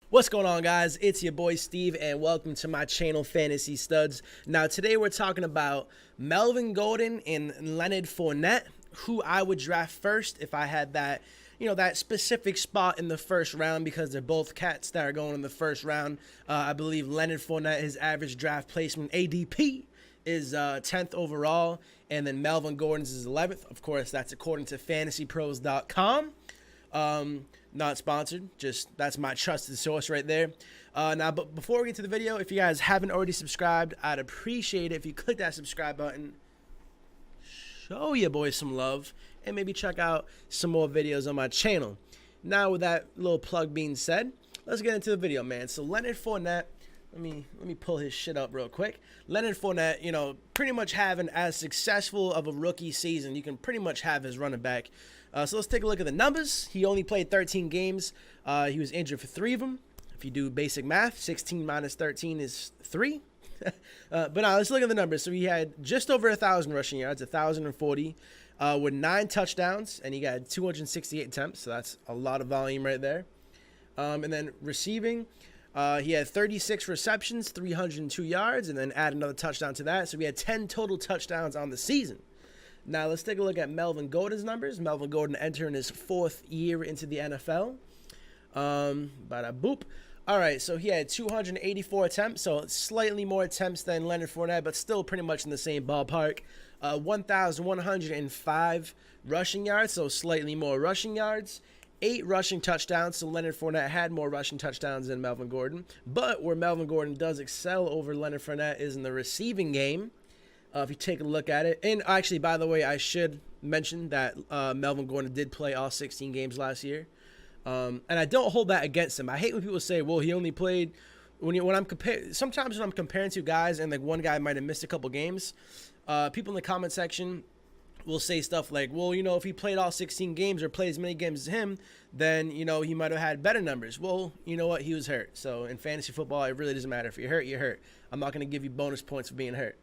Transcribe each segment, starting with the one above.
What's going on, guys? It's your boy Steve, and welcome to my channel, Fantasy Studs. Now, today we're talking about Melvin Gordon and Leonard Fournette, who I would draft first if I had that, that specific spot in the first round, because they're both cats that are going in the first round. I believe Leonard Fournette, his average draft placement ADP is 10th overall, and then Melvin Gordon's is 11th. Of course, that's according to fantasypros.com. Not sponsored, just that's my trusted source right there. But before we get to the video, if you guys haven't already subscribed, I'd appreciate it if you click that subscribe button, show your boys some love, and maybe check out some more videos on my channel. Now, with that little plug being said, let's get into the video, man. So Leonard Fournette, let me pull his shit up real quick. Leonard Fournette, pretty much having as successful of a rookie season you can pretty much have as running back. So let's take a look at the numbers. He only played 13 games. He was injured for 3 of them. If you do basic math, 16 minus 13 is 3. But now let's look at the numbers. So he had just over 1,000 rushing yards, 1,040, with 9 touchdowns, and he got 268 attempts. So that's a lot of volume right there. And then receiving, he had 36 receptions, 302 yards, and then add another touchdown to that. So we had 10 total touchdowns on the season. Now, let's take a look at Melvin Gordon's numbers. Melvin Gordon entering his 4th year into the NFL. Bada boop. All right, so he had 284 attempts, so slightly more attempts than Leonard Fournette, but still pretty much in the same ballpark. 1,105 rushing yards, so slightly more rushing yards. 8 rushing touchdowns, so Leonard Fournette had more rushing touchdowns than Melvin Gordon. But where Melvin Gordon does excel over Leonard Fournette is in the receiving game. If you take a look at it. And actually, by the way, I should mention that Melvin Gordon did play all 16 games last year. And I don't hold that against him. I hate when people say, well, he only played sometimes when I'm comparing two guys and like one guy might have missed a couple games, people in the comment section will say stuff like, well, if he played all 16 games or played as many games as him, then, he might have had better numbers. Well, you know what? He was hurt. So in fantasy football, it really doesn't matter. If you're hurt, you're hurt. I'm not going to give you bonus points for being hurt.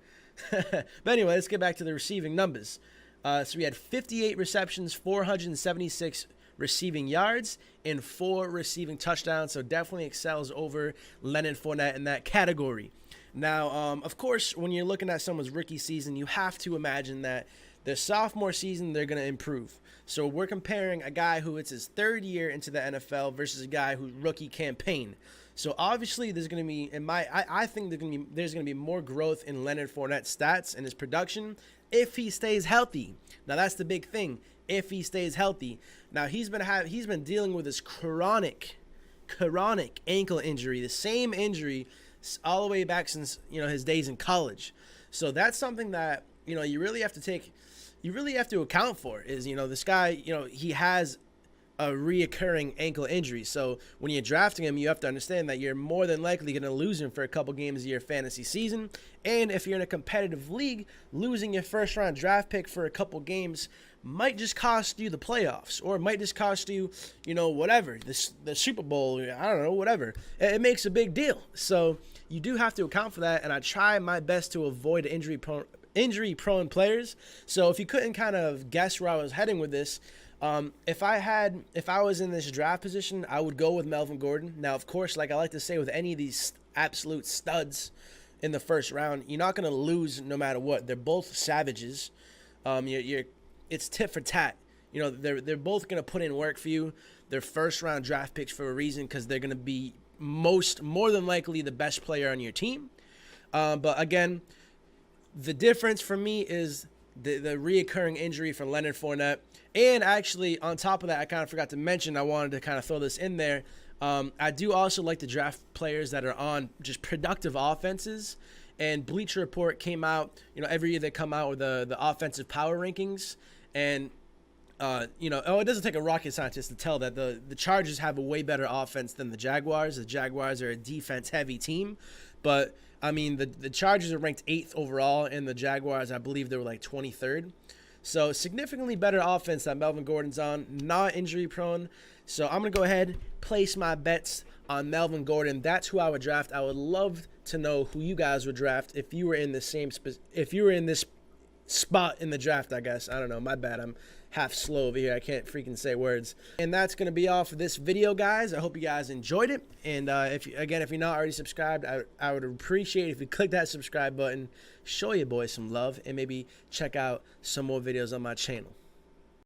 But anyway, let's get back to the receiving numbers. So we had 58 receptions, 476 receiving yards, and 4 receiving touchdowns. So definitely excels over Leonard Fournette in that category. Now, of course, when you're looking at someone's rookie season, you have to imagine that their sophomore season, they're going to improve. So we're comparing a guy who it's his 3rd year into the NFL versus a guy who's rookie campaign. So obviously there's going to be, I think there's going to be more growth in Leonard Fournette's stats and his production if he stays healthy. Now that's the big thing. If he stays healthy. Now he's been dealing with this chronic ankle injury, the same injury all the way back since, his days in college. So that's something that, you really have to account for is, this guy, he has a reoccurring ankle injury. So when you're drafting him, you have to understand that you're more than likely going to lose him for a couple games of your fantasy season. And if you're in a competitive league, losing your first round draft pick for a couple games might just cost you the playoffs, or it might just cost you, whatever, the Super Bowl, I don't know, whatever. It makes a big deal. So you do have to account for that. And I try my best to avoid injury-prone players. So if you couldn't kind of guess where I was heading with this, if I was in this draft position, I would go with Melvin Gordon. Now, of course, like I like to say with any of these absolute studs in the first round, you're not going to lose no matter what. They're both savages. It's tit for tat. They're both going to put in work for you. They're first round draft picks for a reason, because they're going to be more than likely the best player on your team. But again, the difference for me is the reoccurring injury for Leonard Fournette. And actually, on top of that, I kind of forgot to mention, I wanted to kind of throw this in there. I do also like to draft players that are on just productive offenses. And Bleacher Report came out, every year they come out with the offensive power rankings. And, it doesn't take a rocket scientist to tell that the Chargers have a way better offense than the Jaguars. The Jaguars are a defense-heavy team. But, the Chargers are ranked 8th overall, and the Jaguars, I believe they were like 23rd. So significantly better offense that Melvin Gordon's on, not injury prone. So I'm going to go ahead, place my bets on Melvin Gordon. That's who I would draft. I would love to know who you guys would draft if you were in the same spot in the draft, I guess. I don't know. My bad. I'm half slow over here. I can't freaking say words. And that's going to be all for this video, guys. I hope you guys enjoyed it. And if you're not already subscribed, I would appreciate it if you click that subscribe button, show your boys some love, and maybe check out some more videos on my channel.